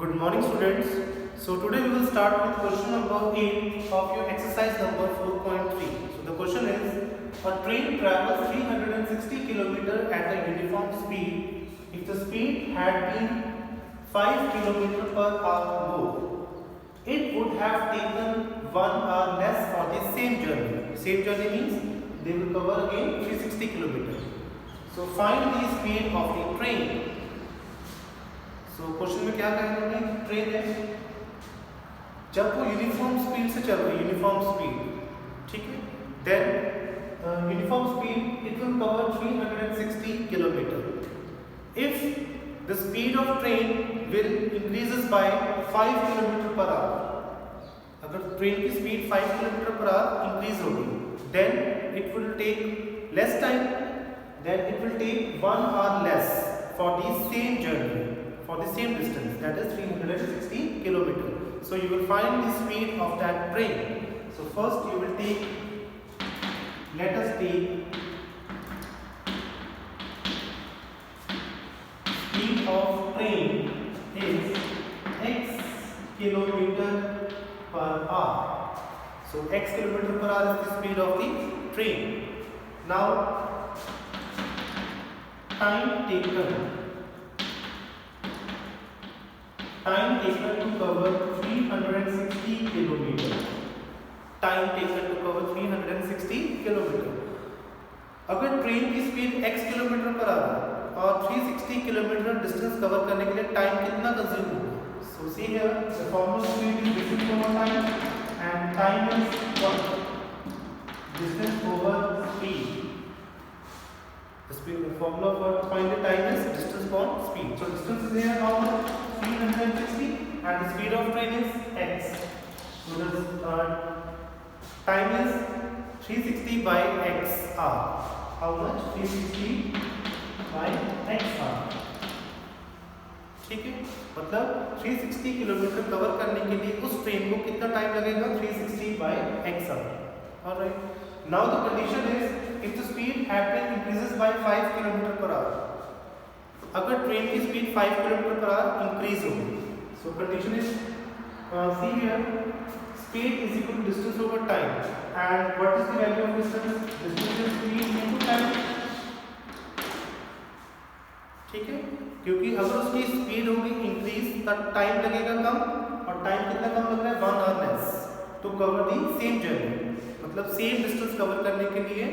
Good morning students. So today we will start with question number 8 of your exercise number 4.3. So the question is, a train travels 360 km at a uniform speed. If the speed had been 5 km per hour more, it would have taken 1 hour less for the same journey. Same journey means they will cover again 360 km. So find the speed of the train. तो question में क्या कहेंगे उन्होंने, train है जब वो uniform speed से चल रही है, यूनिफॉर्म स्पीड, ठीक है, then uniform speed it will cover 360 kilometre. If the speed of train will increases by 5 kilometre per hour, अगर ट्रेन की speed 5 kilometre per hour increase होगी, then it will take less time, then it will take 1 hour less for the same journey, for the same distance, that is 360 km. So you will find the speed of that train. So first you will take, let us take speed of train is x kilometer per hour. So x kilometer per hour is the speed of the train. Now time taken to cover 360 km. Time taken to cover 360 km. अगर train की speed x kilometre per our और 360 kilometre distance cover करने के लिए time कितना consume होगा? So see here the formula speed is distance over time and time is what? Distance over speed. The formula for find the time is distance upon speed. So distance is here how much? 360 and the speed of train is x. So the time is 360 by x hour. How much? 360 by x hour. ठीक है, मतलब 360 kilometre cover करने के लिए उस train को कितना time लगेगा? 360 by x hour. Alright. Now the condition is if the speed happen increases by 5 km per hour. अगर ट्रेन की speed 5 km per hour increase होगी, so condition is see here speed is equal to distance over time, and what is the value of distance? Distance is speed into time. ठीक है, क्योंकि अगर उसकी speed होगी increase तब time लगेगा कम, और टाइम कितना कम लग रहा है? 1 hour less to cover the same journey, मतलब सेम डिस्टेंस कवर करने के लिए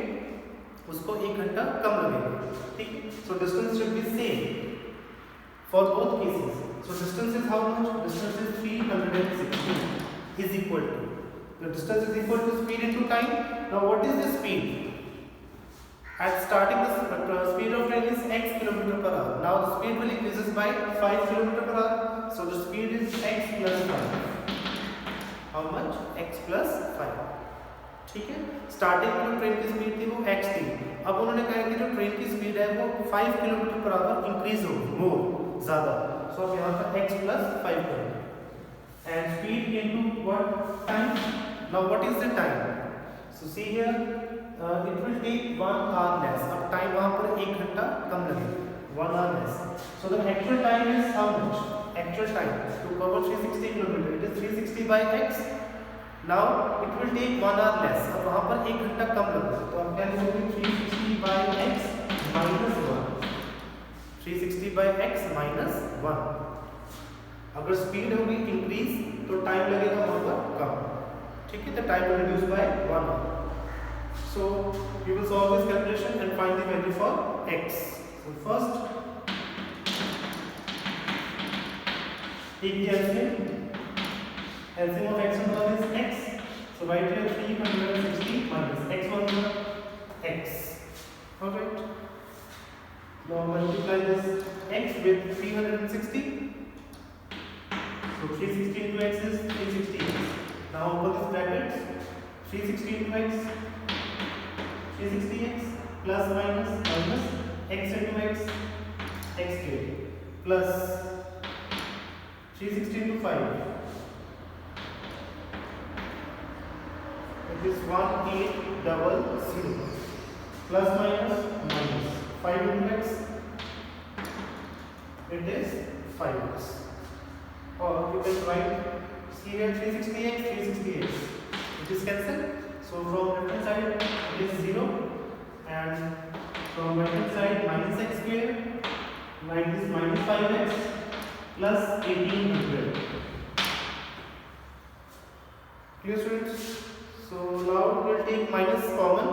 उसको 1 घंटा कम लगेगा. ठीक है, so distance should be same for both cases. So distance is how much? Distance is 360 is equal to, the distance is equal to speed into time. Now what is the speed? At starting the speed of train is x km per hour. Now the speed will increases by 5 km per hour. So the speed is x plus 5. How much? X plus 5. ठीक है, starting में जो train की speed थी वो x थी. अब उन्होंने कहा कि जो ट्रेन की स्पीड है वो 5 किलोमीटर पर आवर इंक्रीज होगी, मोर, ज़्यादा. सो अब यहाँ पर x plus 5 करेंगे and speed into what? Time. Now what is the time? So see here it will take 1 hour less. अब टाइम वहाँ पर 1 घंटा कम लगेगा, 1 hour less. So the actual time is how much? Actual time to cover 360 km, it is 360 by x. Now it will take 1 hour less. अब वहाँ पर 1 घंटा कम लगेगा, तो हम क्या लिखेंगे? 360 by x minus 1. 360 by x minus 1. अगर स्पीड होगी इंक्रीज तो टाइम लगेगा वहाँ पर कम. ठीक है, तो time will reduce by 1 hour. So you will solve this calculation and find the value for x. So first take the LCM of x and 1 is x. So write here 360 minus x1 x. Alright. Now multiply this x with 360. So 360 into x is 360. Now open this bracket. 360 into x, 360x plus minus minus x into x, x cube plus 360 into 5. It is 1800 plus minus minus 5 into x. It is 5x. or you can write C here 360x, 360x, which is cancelled. So from left hand side it is 0, and from right hand side minus x square, like this minus 5x plus 1800. Clear, students? So now we will take minus common.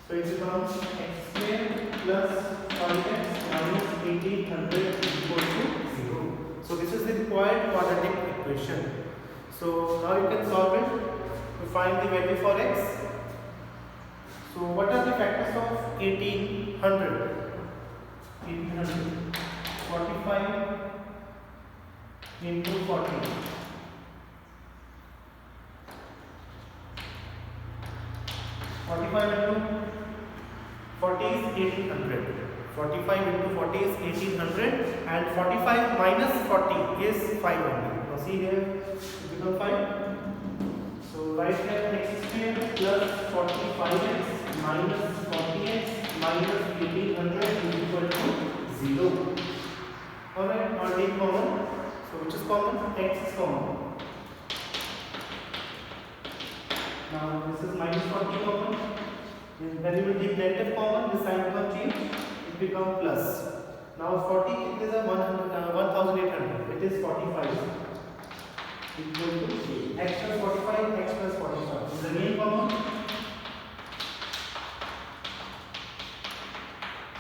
So it becomes x square plus 5x minus 1800 equal to 0. So this is the required quadratic equation. So now you can solve it to find the value for x. So what are the factors of 1800? 1800. 45 into 40. 45 into 40 is 1800. 45 into 40 is 1800, and 45 minus 40 is 5 only. Now see here, it becomes 5. So write here x square plus 45x minus 40x minus 1800 is equal to 0. Alright, now take common. So which is common? X is common. Now this is minus 40 common. Then you will take negative common, this sign will change, it becomes plus. Now 40 is a 1800, it is 45 equal to x plus 45, x plus 45. Is again common.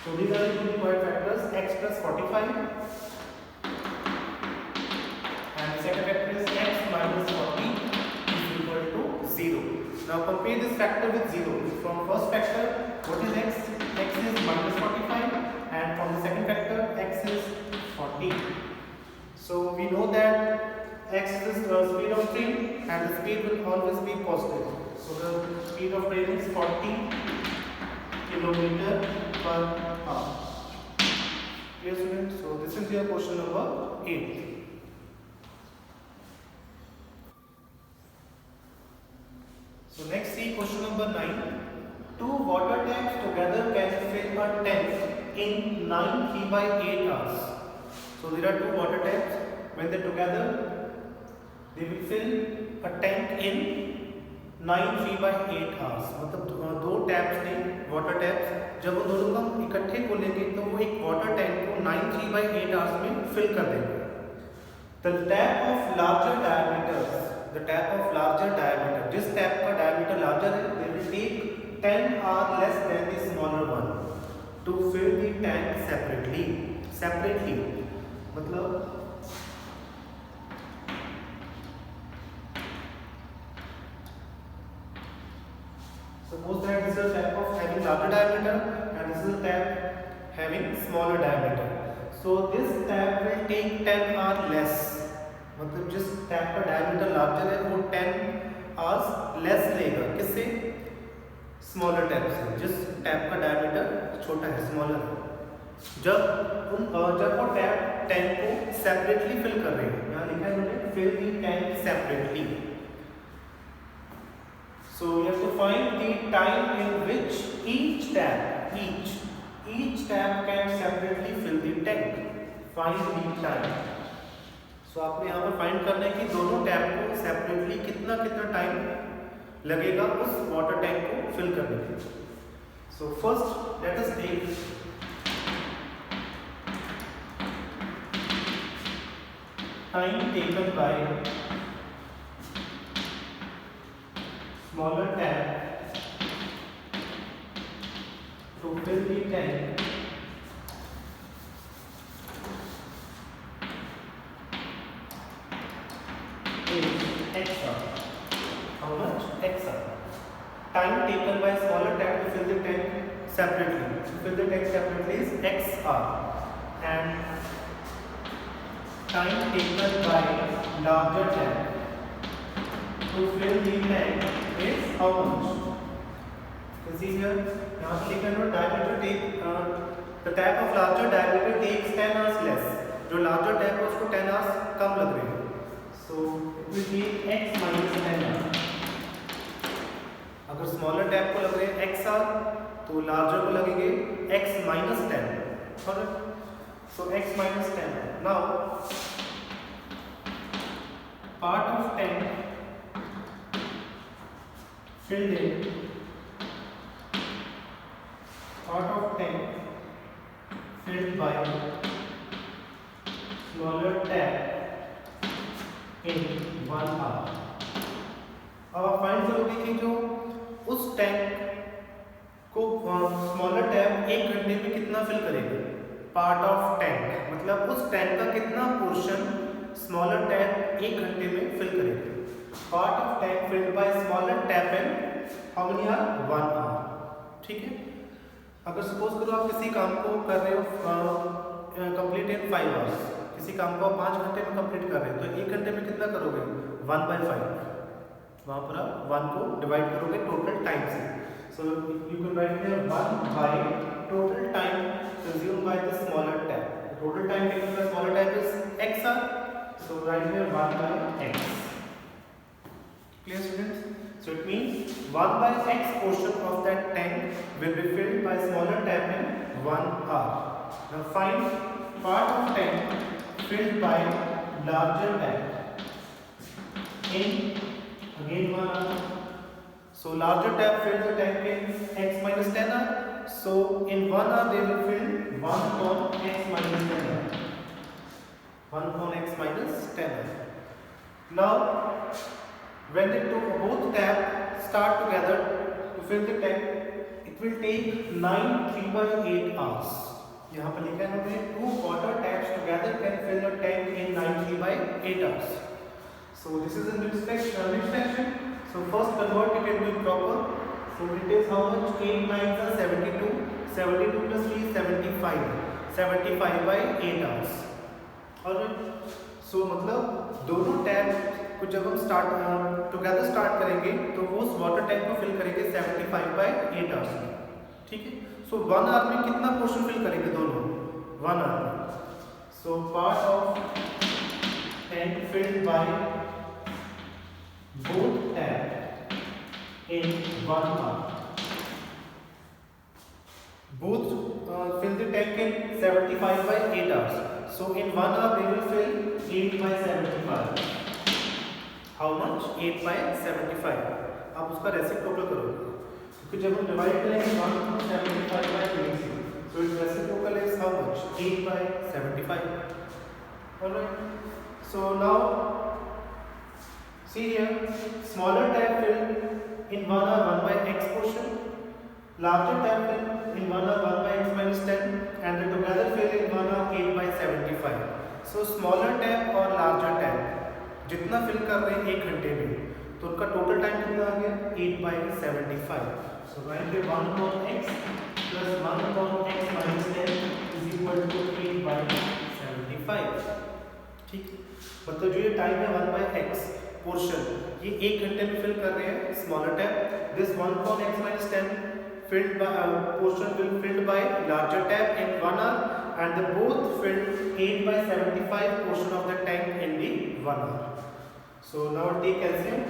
So these are the two required factors, x plus 45 and second factor is x minus 40 is equal to 0. Now compare this factor with 0. From first factor, what is x? X is minus 45, and from the second factor, x is 40. So we know that x is the speed of train, and the speed will always be positive. So the speed of train is 40 km per hour. Clear, students? So this is your question number 8. So next see question number 9. Two water taps together can fill a tank in 9 3 by 8 hours. So there are two water taps. When they together, they will fill a tank in 9 3 by 8 hours. मतलब दो taps ने water taps जब वो दोनों हम इकट्ठे खोलेंगे तो वो एक वाटर टैंक को 9 3 by 8 hours में फिल कर देंगे. The tap of larger diameters. The tap of larger diameter. जिस टैप का diameter larger है, they will take 10 hours less than the smaller one to fill the tank separately. Separately. मतलब suppose that this is a tap of having larger diameter and this is a tap having smaller diameter. So this tap will take 10 hours less. मतलब जिस tap का diameter larger है वो 10 hours less लेगा. किससे? Smaller tap से. जिस tap का डायमीटर छोटा है, स्मॉलर है. जब वो टैप टैंक को सेपरेटली फिल कर रही है, यहाँ लिखा है उन्होंने fill the tank separately. So you have to find the time in which each tap can separately fill the tank. Find the time. So आपको यहाँ पर फाइंड करना है कि दोनों टैप को सेपरेटली कितना टाइम लगेगा उस वाटर टैंक को फिल करने के लिए. So first let us take time taken by smaller tap to fill the tank. X hour. How much? X hour. Time taken by smaller tap to fill the tank separately. To fill the tank separately is X hour. And time taken by larger tap to fill the tank is how much? You see here, यहाँ पे लिखा है diameter take the tap of larger diameter takes 10 hours less. जो larger tap है उसको 10 hours कम लग रहे हैं. So it will be x minus 10 hour. अगर स्मॉलर टैप को लग रहे हैं x hour तो लार्जर को लगेंगे x minus 10. Alright. So x minus 10. Now part of tank filled in filled by smaller tap in 1 hour। अब आप फाइंड करोगे कि जो उस टैंक को स्मॉलर टैप 1 घंटे में कितना फिल करेगा। पार्ट ऑफ टैंक मतलब उस टैंक का कितना पोर्शन स्मॉलर टैप 1 घंटे में फिल करेगा। Part of tank filled by smaller tap in how many hour 1 hour. ठीक है, अगर सपोज करो आप किसी काम को कर रहे हो कंप्लीट इन 5 आवर्स, किसी काम को आप 5 घंटे में कंप्लीट कर रहे हो तो 1 घंटे में कितना करोगे 1/5। वहाँ पर आप 1 को डिवाइड करोगे टोटल टाइम से। So you can write here 1 by total time consumed by the smaller tap. Total time taken by smaller tap is x hour, so write here 1 by x। Clear students? So it means 1 by x portion of that tank will be filled by smaller tap in 1 hour। Now find part of tank filled by larger tap in again 1 hour। So larger tap filled the tank in x minus 10 hour, so in 1 hour they will fill 1 upon x minus 10 hour, 1 upon x minus 10 hour। Now when they both tap start together to fill the tank, it will take 9 3/8 hours। यहाँ पर लिखा है हमने 2 water taps together can fill the tank in 9 3/8 hours। So this is a next section। So first convert it into proper। So it is how much 8 9s are 72, 72 plus 3 is 75, 75/8 hours। Alright, so मतलब दोनों tap को जब हम together start करेंगे तो वो उस water tank को फिल करेंगे 75/8 आवर्स में। ठीक है, सो 1 आवर में कितना पोर्शन फिल करेंगे दोनों 1 आवर में। So part of tank filled by both tap in 1 hour, both fill the tank in 75/8 hours, so in 1 hour they will fill 8/75। How much 8/75। आप उसका रेसिप्रोकल करोगे क्योंकि जब हम डिवाइड करेंगे 1 को 75/20, so its reciprocal is how much 8/75। alright, so now see here smaller tap fill in 1 hour 1 by x portion, larger tap fill in 1 hour 1 by x minus 10 and the together fill in 1 hour 8/75। so smaller tap और larger tap जितना fill कर रहे हैं 1 घंटे में तो उनका total time कितना आ गया 8/75। so right here 1 upon x plus 1 upon x minus 10 is equal to 8/75। ठीक, मतलब जो ये टाइम है 1 by x पोर्शन ये 1 घंटे में फिल कर रहे हैं smaller tap. This 1 upon x minus 10 filled by portion will filled by larger tap in 1 hour and they both filled 8/75 portion of the tank in the 1 hour। so now take LCM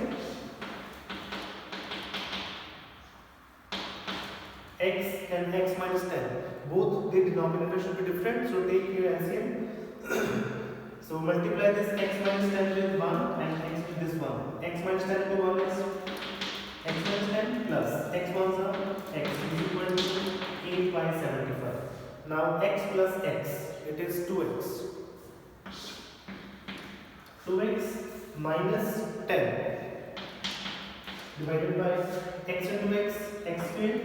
x and x minus 10, both the denominator should be different, so take your LCM। so multiply this x minus 10 with 1 and x with this 1, x minus 10 to 1 is x minus 10 plus x 1s are x is equal to 8/75। now x plus x, it is 2x, 2x minus 10 divided by x into x, x squared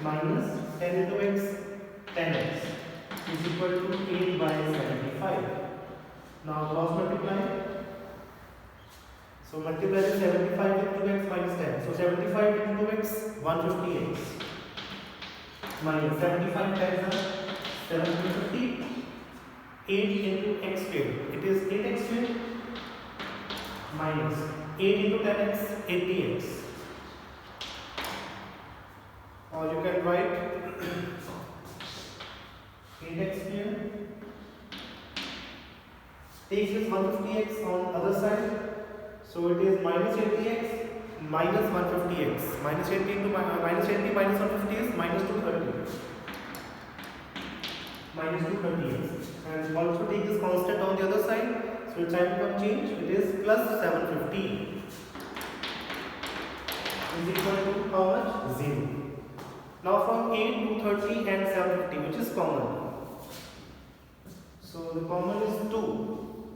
minus 10 into x, 10x is equal to 8/75। now cross multiply, so multiply the 75 with 2x minus 10, so 75 into 2x 150x minus 75 times 750, 8 into x squared, it is 8x squared minus 8 into 10x 80x, or you can write 8x squared, take this 150x on other side, so it is minus 80x minus 150x, minus 80 into minus 80 minus 150 is minus 230, minus 230x, and also take this constant on the other side, So its sign become change. It is plus 750 is equal to how much? 0. Now from 8, 230 and 750, which is common. So the common is 2.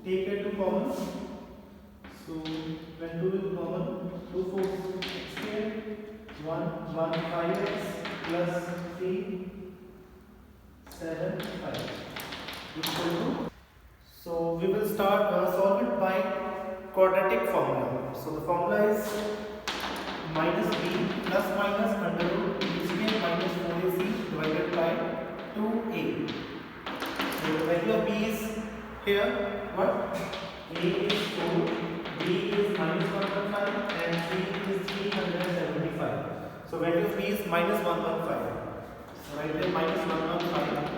Take it to common. So when 2 is common, 2 4 square 1 5x plus 3 7 5 equal to. So we will start solve it by quadratic formula. So the formula is minus b plus minus under root b square minus 4ac divided by 2a. So the value of b is here what? A is 4, b is minus 115 and c is 375. So value of b is minus 115. So write there minus 115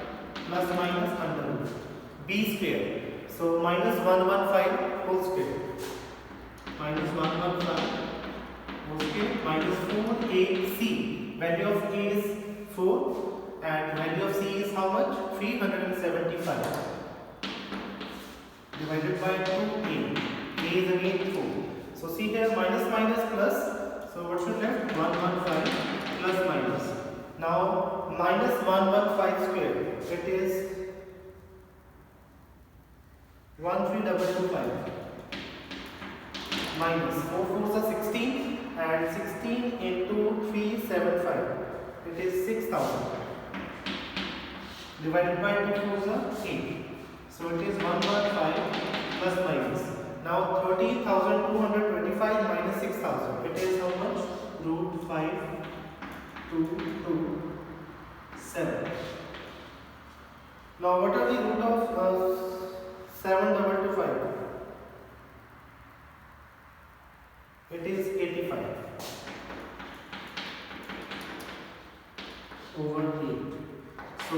plus minus under root b square. So minus 115 whole square minus 115 whole square minus 4ac. Value of a is 4 and value of c is how much? 375 divided by 2a. A is again 4. So see here minus minus plus. So what should left? 115 plus minus. Now minus 115 square. It is 13225 minus 4 4s are 16 and 16 into 375. It is 6000 divided by 2 4s are 8. So it is 115 plus minus. Now 13,225 minus 6,000. It is how much? Root 5 2 2 7. Now what are the root of 7,225? It is 85 over 8. So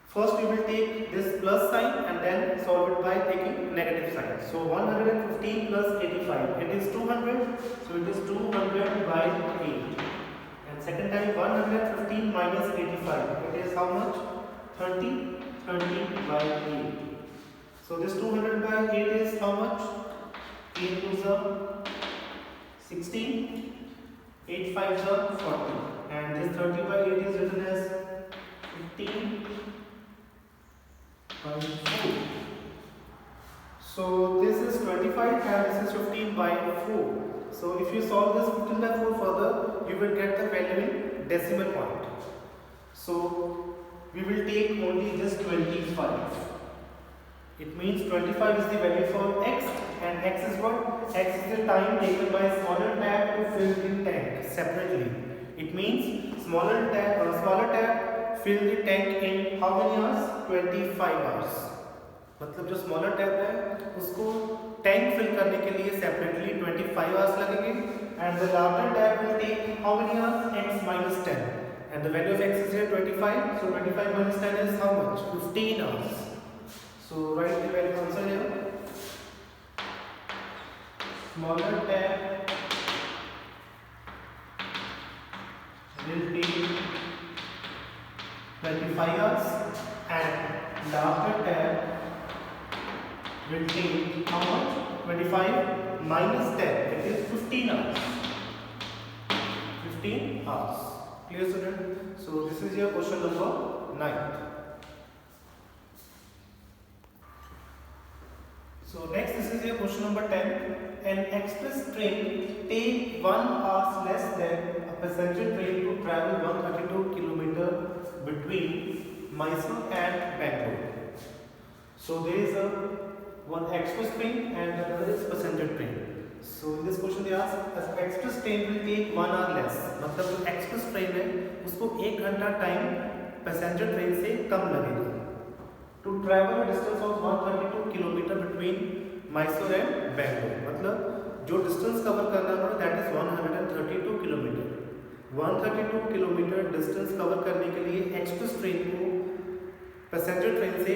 first we will take this plus sign and then solve it by taking negative sign. So 115 plus 85, it is 200. So it is 200 by 8. And second time 115 minus 85, it is how much? 30 by 8. So this 200 by 8 is how much? 8 2s are 16, 8 5s are 40. And this 30 by 8 is written as 15 by 4. So this is 25 and this is 15 by 4. So if you solve this 15 by 4 further, you will get the value in decimal point. So we will take only this 25. It means 25 is the value for x and x is what? X is the time taken by a smaller tab to fill the tank separately. It means smaller tab fill the tank in how many hours? 25 hours. मतलब जो smaller tab है उसको tank fill करने के लिए separately 25 hours लगेंगे and the larger tap will take how many hours? x minus 10 and the value of x is here 25. So 25 minus 10 is how much? 15 hours. So write the value answer here. Smaller tab will take 25 hours and larger tab will take how much? 25 minus 10, it is 15 hours. 15 hours. Clear student? So this is your question number 9. So next this is your question number 10. An express train take 1 hour less than a passenger train to travel 132 km between Mysore and Bangalore. So there is one express train and another is passenger train. So in this question they ask, as express train will take 1 hour less. मतलब जो express train है उसको 1 घंटा time passenger train से कम लगेगा. To travel a distance of 132 km between Mysore and Bangalore. मतलब जो distance cover करना है that is 132 km. 132 km distance cover करने के लिए express train को passenger train से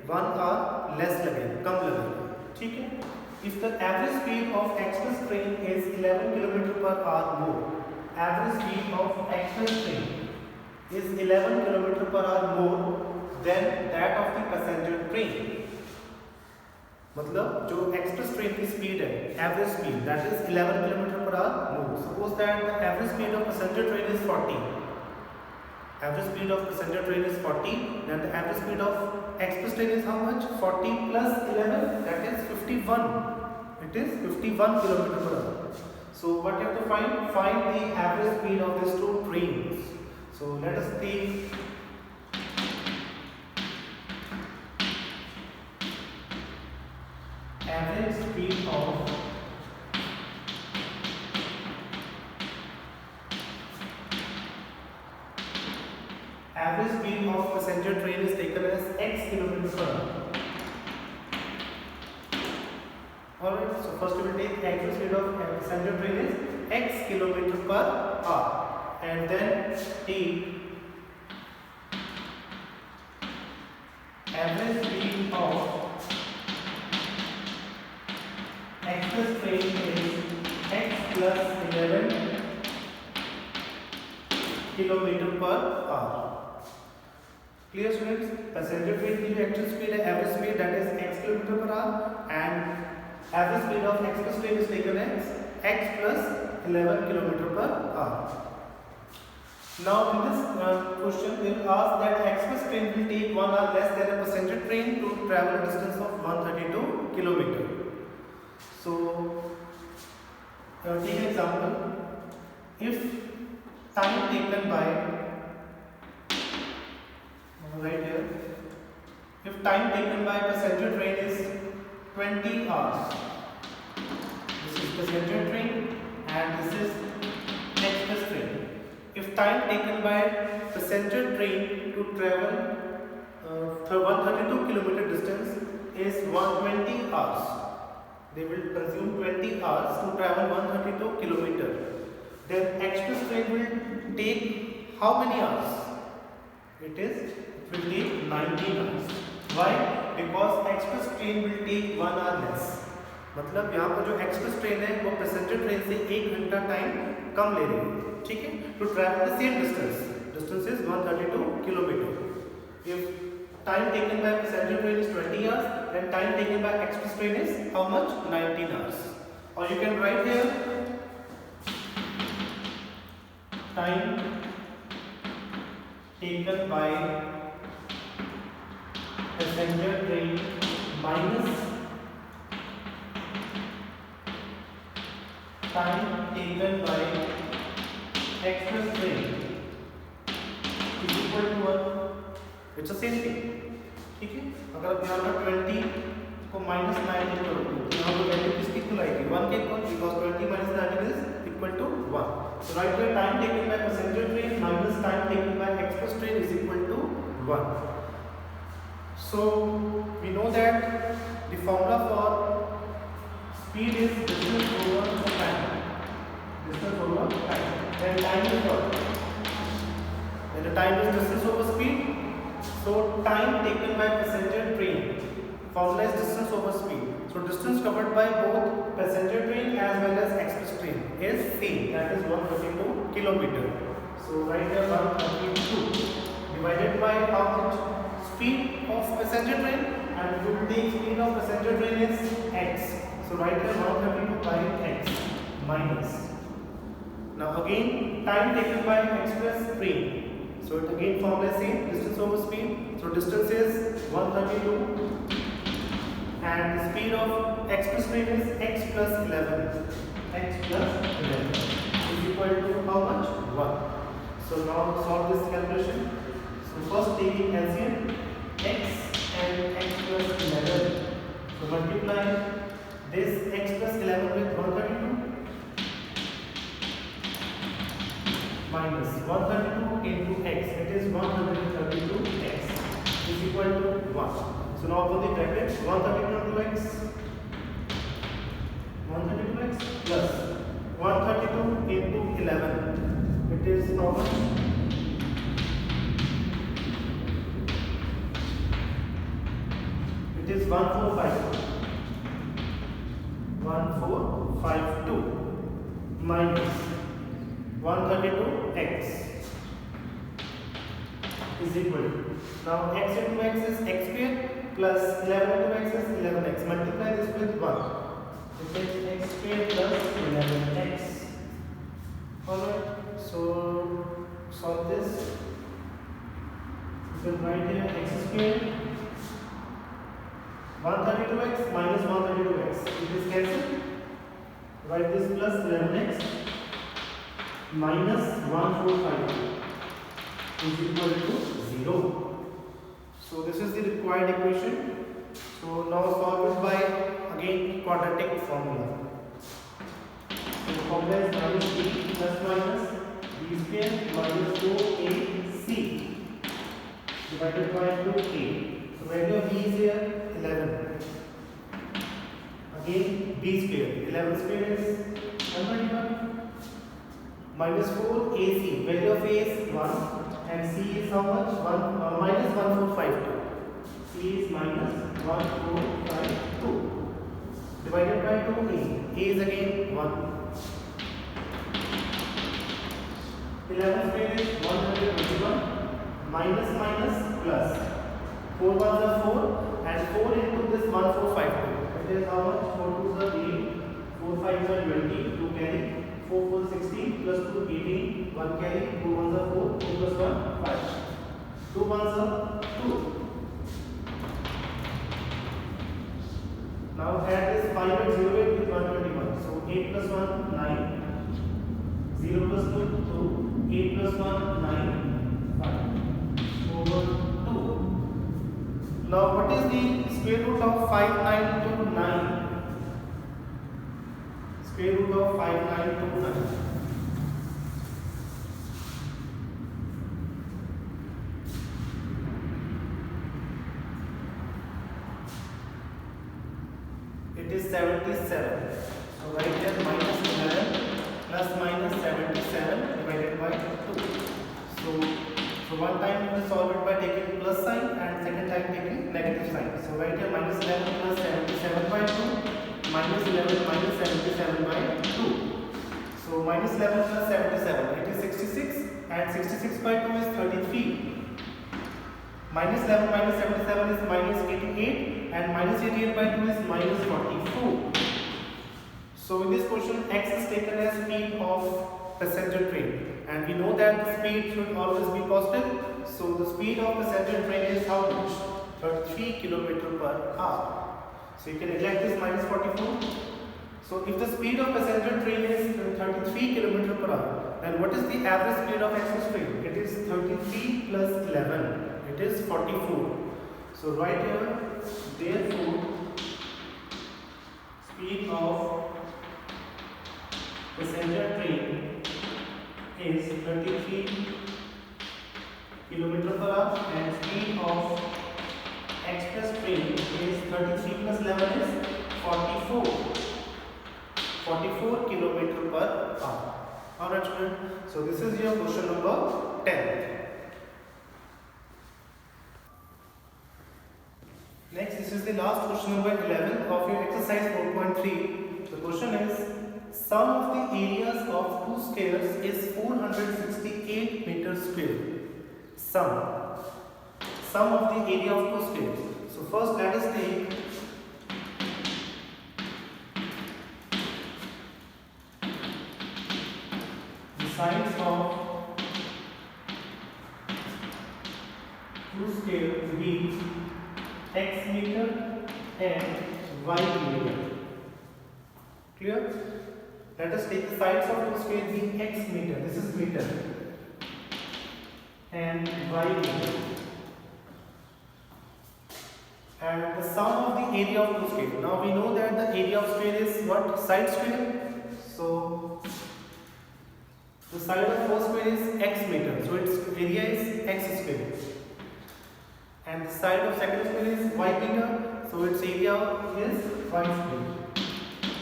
1 hour less लगेगा, कम लगेगा. ठीक है? If the average speed of express train is 11 km per hour more, average speed of express train is 11 km per hour more than that of the passenger train. Train की speed है, average speed that is 11 kilometre per our move, suppose that the average speed of passenger train is 40, average speed of passenger train is 40, then the average speed of express train is how much? 40 plus 11, that is 51. It is 51 kilometer per hour. So what you have to find the average speed of these two trains. So let us take average speed of passenger train is taken as x kilometer per hour. Alright, so first we will take actual speed of passenger train is x kilometer per hour, and then take average speed of express train is x plus 11 kilometre per our. Clear students? Passenger train की जो actual speed है, average speed that is x kilometre per our, and average speed of express train is taken as x plus 11 kilometre per our. Now in this question they will ask that express train will take 1 hour less than a passenger train to travel a distance of 132 kilometer. So take an example. If time taken by right here, if time taken by passenger train is 20 hours, this is passenger train and this is express train. If time taken by passenger train to travel for 132 kilometer distance is 120 hours, they will consume 20 hours to travel 132 kilometer. Then express train will take how many hours? It will take 19 hours. Why? Because express train will take 1 hour less. मतलब यहाँ पर जो express train है वो passenger train से 1 घंटा time कम ले रही है, ठीक है, to travel the same distance is 132 kilometre. If time taken by passenger train is 20 hours, then time taken by express train is how much? 19 hours. Or you can write here time taken by passenger train minus time taken by express train is equal to 1. It's the same thing. ठीक है, अगर आप यहाँ पर 20 को minus 19 करोगे तो यहाँ पर वैल्यू किसकी इक्वल आएगी? 1 के equal, because 20 minus 19 is equal to 1. So right here time taken by passenger train minus time taken by express train is equal to 1. So we know that the formula for speed is distance over time. Distance over time. When time is what? When the time is distance over speed. So time taken by passenger train, formula is distance over speed. So distance covered by both passenger train as well as express train is same, that is 132 kilometer. So right here 132 divided by how much? Speed of passenger train, and we will take speed of passenger train is x. So right here 132 by x minus. Now again time taken by express train. So it again formula is same, distance over speed. So distance is 132 and the speed of express train is x plus 11. X plus 11 is equal to how much? 1. So now solve this calculation. So first taking LCM, x and x plus 11. So multiply this x plus 11 with 132 minus 132 into x, it is 132x is equal to 1. So now open the bracket, 132 into x, 132x plus 132 into 11, it is how much? It is 1452. 1452 minus 132x is equal to, now x into x is x square plus 11 into x is 11x, multiply this with 1. It is x square plus 11x. Alright, so solve this. You can write here x square 132x minus 132x. It is cancelled. Write this plus 11x minus 1452 is equal to 0. So this is the required equation. So now solve it by again quadratic formula. So the formula is minus b plus minus b square minus 2ac divided by 2a. So value of b is here 11. Again b square, 11 square is 121 minus 4 ac. Value of a is 1 and c is how much? Minus 1452. C is minus 1452 divided by 2a. A is again 1. 11 square is 121 minus minus plus 4 ones are 4 and 4 into this 1452. It is how much? 4 2s are 8, 4 5s are 20, 2 carry, 4 4 16 plus 2 18, 1 carry, 2 ones are 4, 2 plus 1 5, 2 ones are 2. Now add this 5 and 0 with 121. So 8 plus 1 9, 0 plus 2 2, 8 plus 1 9, 5 over 2. Now what is the square root of 5929? Square root of 5929. It is 77. So write here minus 11 plus minus 77 divided by 2. So one time you will solve it by taking plus sign and second time taking negative sign. So write here minus 11 plus 77 by 2 minus 11 minus 77 by 2. So minus 11 plus 77, it is 66 and 66 by 2 is 33. Minus 11 minus 77 is minus 88 and minus 88 by 2 is minus 44. So in this question x is taken as speed of passenger train and we know that the speed should always be positive. So the speed of passenger train is how much? 33 km per hour. So you can neglect this minus 44. So if the speed of passenger train is 33 km per hour, then what is the average speed of express train? It is 33 plus 11. It is 44. So write here, therefore, speed of passenger train is 33 km per hour and speed of express train is 33 plus 11 is 44. 44 km per hour. Alright children, so this is your question number 10. Next, this is the last question number 11 of your exercise 4.3. The question is, sum of the areas of two squares is 468 meters square. Sum of the area of two squares. So first let us take the sides of two squares to be x meter and y meter. Clear? Let us take the sides of two squares being x meter. This is meter. And y meter. And the sum of the area of two squares. Now we know that the area of square is what? Side square. So the side of first square is x meter. So its area is x square. And the side of second square is y meter, so its area is y square.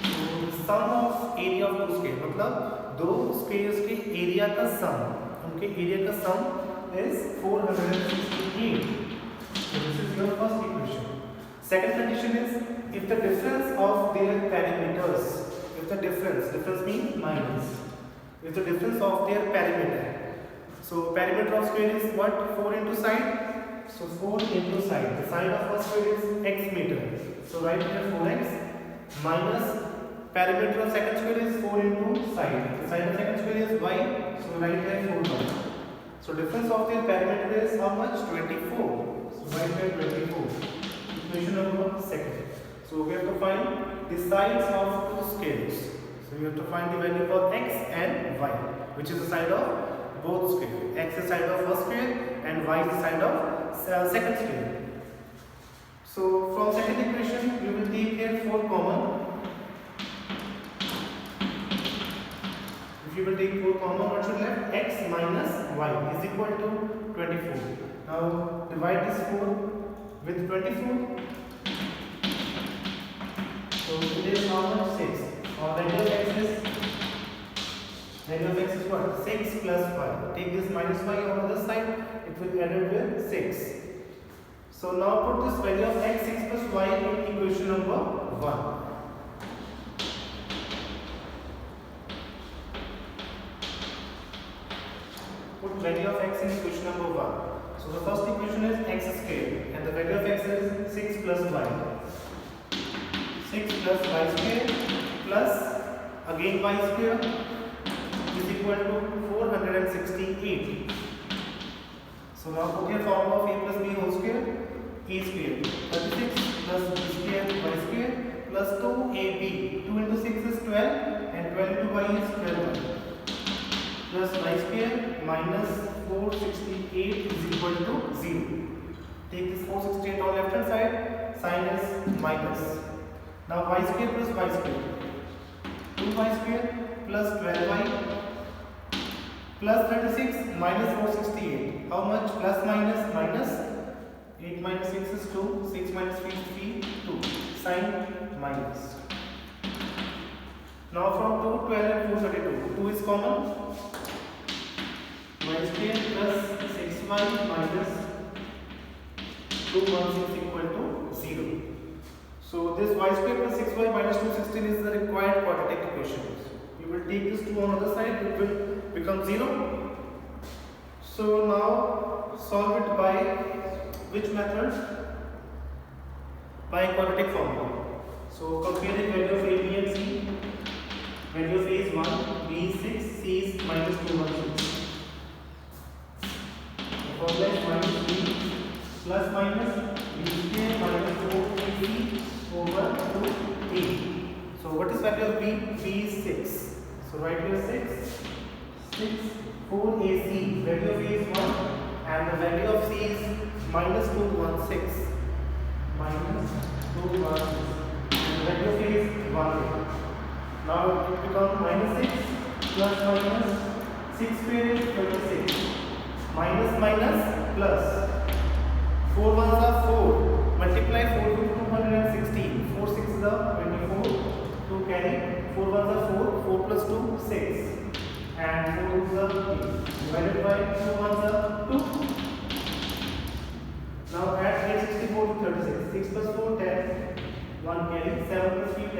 So the sum of area of two square, मतलब दो squares के area का sum, उनके area का sum is 468. So this is your first equation. Second condition is if the difference of their perimeters, if the difference means minus, if the difference of their perimeter. So perimeter of square is what? 4 into side. So 4 into side. The side of first square is x meter. So write here 4x minus Perimeter of second square is 4 into side. The side of second square is y, so write here 4y. So difference of their perimeter is how much? 24. So write here 24. Equation number second. So we have to find the sides of two squares. So we have to find the value for x and y, which is the side of both squares. X is side of first square and y is the side of second square. So from second equation we will take here 4 common. If you will take 4 common, what should left? X minus y is equal to 24. Now divide this 4 with 24. So it is how much? 6. Our value of x is what? 6 plus y. Take this minus y on the other side, it will add it with 6. So now put this value of x 6 plus y in equation number 1. Put value of x in equation number 1. So the first equation is x square and the value of x is 6 plus y. 6 plus y square plus again y square is equal to 468. So now put your formula of a plus b whole square. A square 36 plus b square y square plus 2ab. 2 into 6 is 12 and 12 into y is 12y. Plus y square minus 468 is equal to 0. Take this 468 on left hand side, sign is minus. Now y square plus y square, 2y square plus 12y plus 36 minus 468. How much? Plus minus minus. 8 minus 6 is 2, 6 minus 3 is 3, 2. Sign minus. Now from 2, 12 and 432, 2 is common. Y square plus 6y minus 216 is equal to 0. So this y square plus 6y minus 216 is the required quadratic equation. You will take this 2 on the other side, it will become 0. So now solve it by which method? By quadratic formula. So comparing value of a, b and c. Value of a is 1, b is 6, c is minus 216. Formula is minus b plus minus b square minus 4ac over 2a. So what is value of b? B is 6. So write here 6, 4ac. Value of a is 1 and the value of c is minus 216. Minus 216. And the value of a is 1. Now it becomes minus 6 plus minus 6 square is 26. Minus minus plus 4 ones are 4. Multiply 4 to 216. 4 6 is 24. 2 carry. 4 ones are 4. 4 plus 2 6. And 4 is 8. Divided by 2 ones are 2. Now add 864 to 36. 6 plus 4 10. 1 carry. 7 plus 3 10.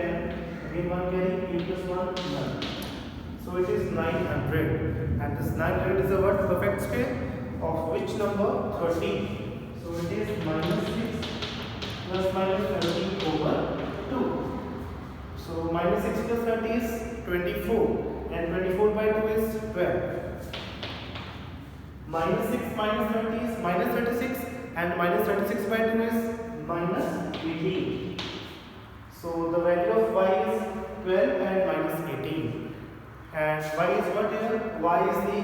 Again 1 carry. 8 plus 1 9. So it is 900, and this 900 is a what? Perfect square of which number? 13. So it is minus 6 plus minus 13 over 2. So minus 6 plus 30 is 24 and 24 by 2 is 12. Minus 6 minus 30 is minus 36 and minus 36 by 2 is minus 18. So the value of y is 12 and minus 18. And y is what here? Y is the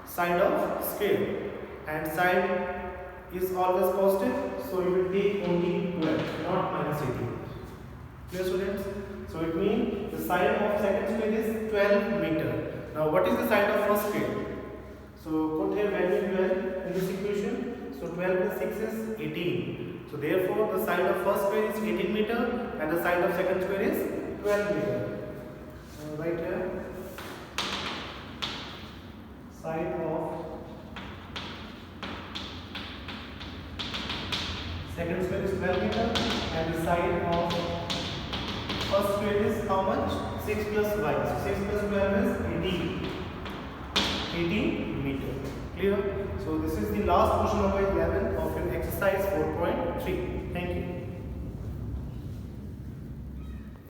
side of square and side is always positive, so you will take only 12, not minus 18. Clear, students? So it means the side of second square is 12 meter. Now what is the side of first square? So put here value 12 in this equation. So 12 plus 6 is 18. So therefore the side of first square is 18 meter and the side of second square is 12 meter. Right here, side of second square is 12 meter and the side of first square is how much? 6 plus y. So 6 plus 12 is 18 meter. Clear? So this is the last question number 11 of your exercise 4.3. Thank you.